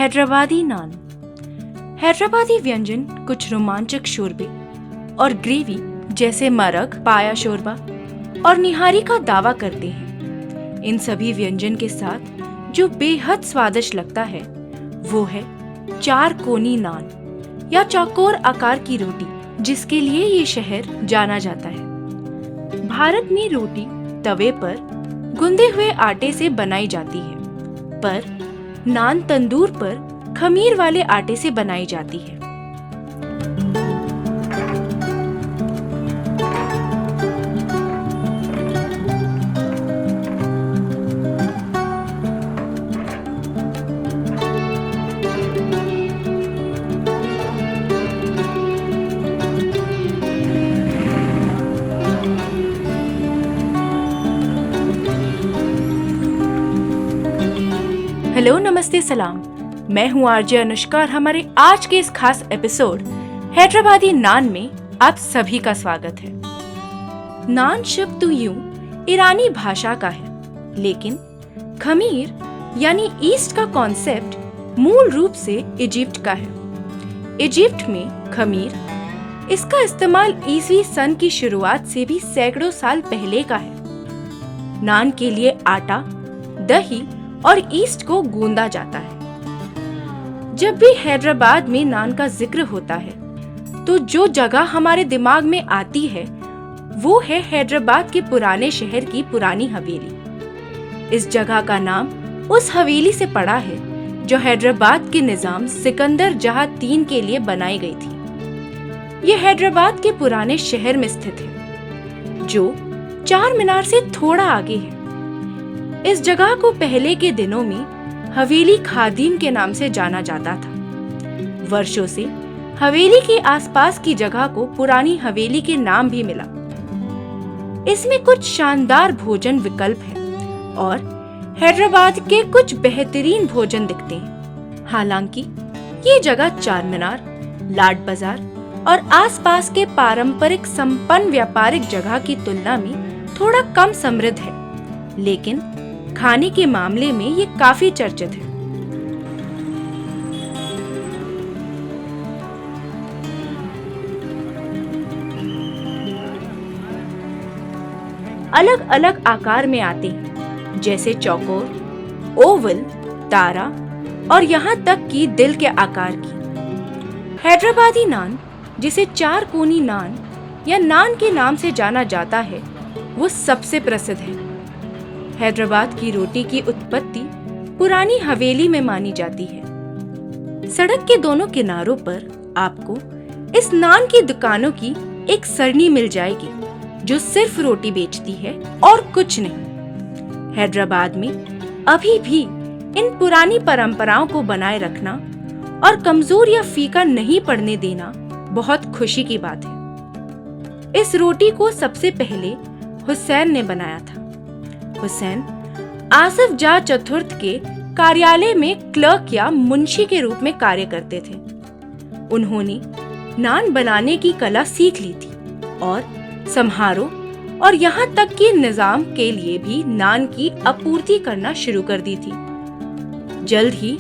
हैदराबादी नान। हैदराबादी व्यंजन कुछ रोमांचक शोरबे और ग्रेवी जैसे मरक, पाया शोरबा और निहारी का दावा करते हैं। इन सभी व्यंजन के साथ जो बेहद स्वादिष्ट लगता है वो है चार कोनी नान या चौकोर आकार की रोटी, जिसके लिए ये शहर जाना जाता है। भारत में रोटी तवे पर गूंदे हुए आटे से बनाई जाती है, पर नान तंदूर पर खमीर वाले आटे से बनाई जाती है। हेलो, नमस्ते, सलाम। मैं हूँ आरजे अनुष्का और हमारे आज के इस खास एपिसोड हैदराबादी नान में आप सभी का स्वागत है। नान शब्द तो यूं ईरानी भाषा का है, लेकिन खमीर यानी ईस्ट का कॉन्सेप्ट मूल रूप से इजिप्ट का है। इजिप्ट में खमीर, इसका इस्तेमाल ईसवी सन की शुरुआत से भी सैकड़ों साल पहले का है। नान के लिए आटा, दही और ईस्ट को गूंदा जाता है। जब भी हैदराबाद में नान का जिक्र होता है तो जो जगह हमारे दिमाग में आती है वो है हैदराबाद के पुराने शहर की पुरानी हवेली। इस जगह का नाम उस हवेली से पड़ा है जो हैदराबाद के निजाम सिकंदर जहां तीन के लिए बनाई गई थी। यह हैदराबाद के पुराने शहर में स्थित है, जो चार मीनार से थोड़ा आगे है। इस जगह को पहले के दिनों में हवेली खादिम के नाम से जाना जाता था। वर्षों से हवेली के आसपास की जगह को पुरानी हवेली के नाम भी मिला। इसमें कुछ शानदार भोजन विकल्प हैं और हैदराबाद के कुछ बेहतरीन भोजन दिखते हैं। हालांकि ये जगह चार मीनार, लाड बाजार और आसपास के पारंपरिक संपन्न व्यापारिक जगह की तुलना में थोड़ा कम समृद्ध है, लेकिन खाने के मामले में ये काफी चर्चित है। अलग अलग आकार में आते हैं, जैसे चौकोर, ओवल, तारा और यहाँ तक कि दिल के आकार की। हैदराबादी नान, जिसे चार कोनी नान या नान के नाम से जाना जाता है, वो सबसे प्रसिद्ध है। हैदराबाद की रोटी की उत्पत्ति पुरानी हवेली में मानी जाती है। सड़क के दोनों किनारों पर आपको इस नान की दुकानों की एक सरनी मिल जाएगी जो सिर्फ रोटी बेचती है और कुछ नहीं। हैदराबाद में अभी भी इन पुरानी परंपराओं को बनाए रखना और कमजोर या फीका नहीं पड़ने देना बहुत खुशी की बात है। इस रोटी को सबसे पहले हुसैन ने बनाया था। हुसैन आसिफ जाह चतुर्थ के कार्यालय में क्लर्क या मुंशी के रूप में कार्य करते थे। उन्होंने नान बनाने की कला सीख ली थी और समारोह और यहाँ तक कि निजाम के लिए भी नान की आपूर्ति करना शुरू कर दी थी। जल्द ही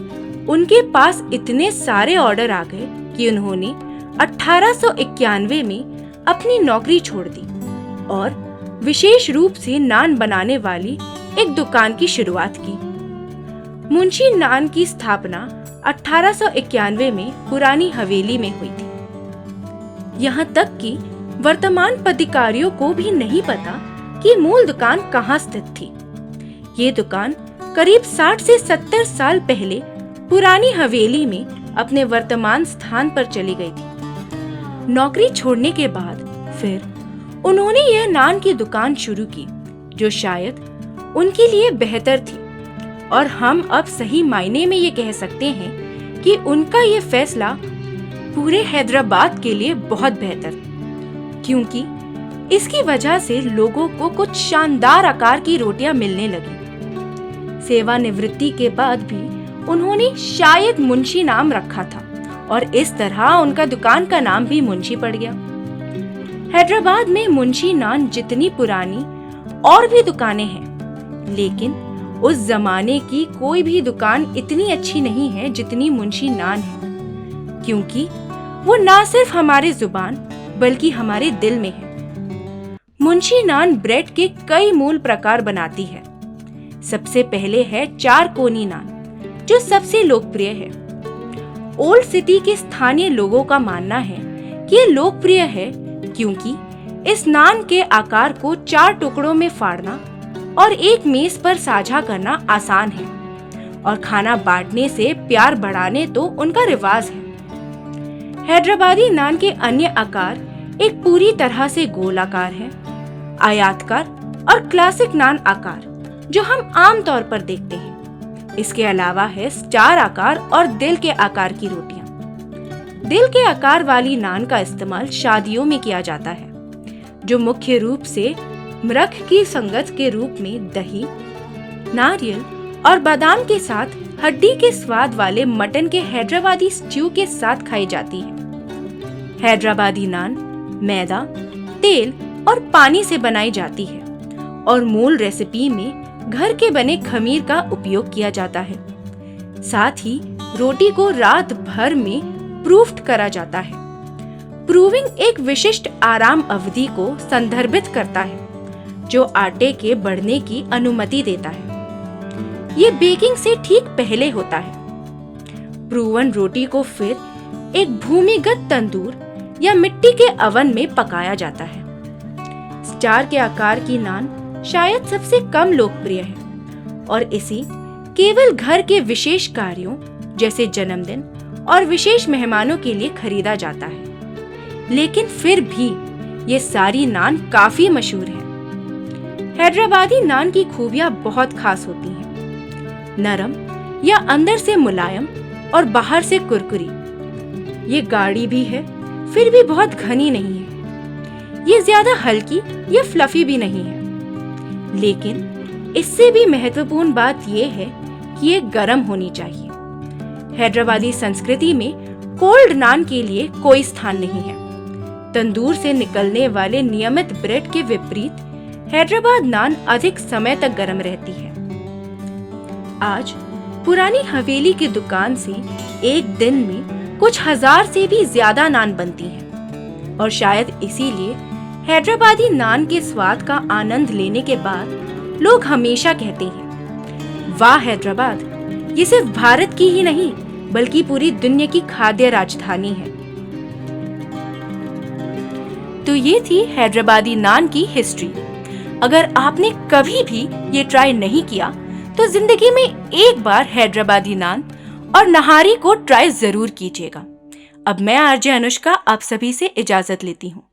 उनके पास इतने सारे ऑर्डर आ गए कि उन्होंने 1891 में अपनी नौकरी छोड़ दी और विशेष रूप से नान बनाने वाली एक दुकान की शुरुआत की। मुंशी नान की स्थापना 1891 में पुरानी हवेली में हुई थी। यहाँ तक कि वर्तमान पदाधिकारियों को भी नहीं पता कि मूल दुकान कहाँ स्थित थी। ये दुकान करीब 60 से 70 साल पहले पुरानी हवेली में अपने वर्तमान स्थान पर चली गई थी। नौकरी छोड़ने के बाद फिर उन्होंने यह नान की दुकान शुरू की, जो शायद उनके लिए बेहतर थी, और हम अब सही मायने में ये कह सकते हैं कि उनका ये फैसला पूरे हैदराबाद के लिए बहुत बेहतर, क्योंकि इसकी वजह से लोगों को कुछ शानदार आकार की रोटियां मिलने लगी। सेवानिवृत्ति के बाद भी उन्होंने शायद मुंशी नाम रखा था और इस तरह उनका दुकान का नाम भी मुंशी पड़ गया। हैदराबाद में मुंशी नान जितनी पुरानी और भी दुकानें हैं, लेकिन उस जमाने की कोई भी दुकान इतनी अच्छी नहीं है जितनी मुंशी नान है, क्योंकि वो ना सिर्फ हमारे जुबान बल्कि हमारे दिल में है। मुंशी नान ब्रेड के कई मूल प्रकार बनाती है। सबसे पहले है 4 कोनी नान, जो सबसे लोकप्रिय है। ओल्ड सिटी के स्थानीय लोगों का मानना है कि ये लोकप्रिय है क्योंकि इस नान के आकार को 4 टुकड़ों में फाड़ना और एक मेज पर साझा करना आसान है, और खाना बांटने से प्यार बढ़ाने तो उनका रिवाज है। हैदराबादी नान के अन्य आकार एक पूरी तरह से गोल आकार है, आयताकार और क्लासिक नान आकार, जो हम आम तौर पर देखते हैं। इसके अलावा है स्टार आकार और दिल के आकार की रोटियां। दिल के आकार वाली नान का इस्तेमाल शादियों में किया जाता है, जो मुख्य रूप से मृख की संगत के रूप में दही, नारियल और बादाम के साथ हड्डी के स्वाद वाले मटन के हैदराबादी स्ट्यू के साथ खाई जाती है। हैदराबादी नान मैदा, तेल और पानी से बनाई जाती है और मूल रेसिपी में घर के बने खमीर का उपयोग किया जाता है। साथ ही रोटी को रात भर में प्रूफ्ड करा जाता है। प्रूविंग एक विशिष्ट आराम अवधि को संदर्भित करता है, जो आटे के बढ़ने की अनुमति देता है। ये बेकिंग से ठीक पहले होता है। प्रूवन रोटी को फिर एक भूमिगत तंदूर या मिट्टी के अवन में पकाया जाता है। स्टार के आकार की नान शायद सबसे कम लोकप्रिय है और इसे केवल घर के विशेष कार्यों जैसे जन्मदिन और विशेष मेहमानों के लिए खरीदा जाता है। लेकिन फिर भी ये सारी नान काफी मशहूर है। हैदराबादी नान की खूबियां बहुत खास होती हैं। नरम या अंदर से मुलायम और बाहर से कुरकुरी। ये गाढ़ी भी है, फिर भी बहुत घनी नहीं है। ये ज्यादा हल्की या फ्लफी भी नहीं है। लेकिन इससे भी महत्वपूर्ण बात यह है कि ये गर्म होनी चाहिए। हैदराबादी संस्कृति में कोल्ड नान के लिए कोई स्थान नहीं है। तंदूर से निकलने वाले नियमित ब्रेड के विपरीत हैदराबाद नान अधिक समय तक गर्म रहती है। आज पुरानी हवेली की दुकान से एक दिन में कुछ हजार से भी ज्यादा नान बनती हैं, और शायद इसीलिए हैदराबादी नान के स्वाद का आनंद लेने के बाद लोग हमेशा कहते हैं, वाह हैदराबाद, ये सिर्फ भारत की ही नहीं बल्कि पूरी दुनिया की खाद्य राजधानी है। तो ये थी हैदराबादी नान की हिस्ट्री। अगर आपने कभी भी ये ट्राई नहीं किया तो जिंदगी में एक बार हैदराबादी नान और नहारी को ट्राई जरूर कीजिएगा। अब मैं आरजे अनुष्का आप सभी से इजाजत लेती हूँ।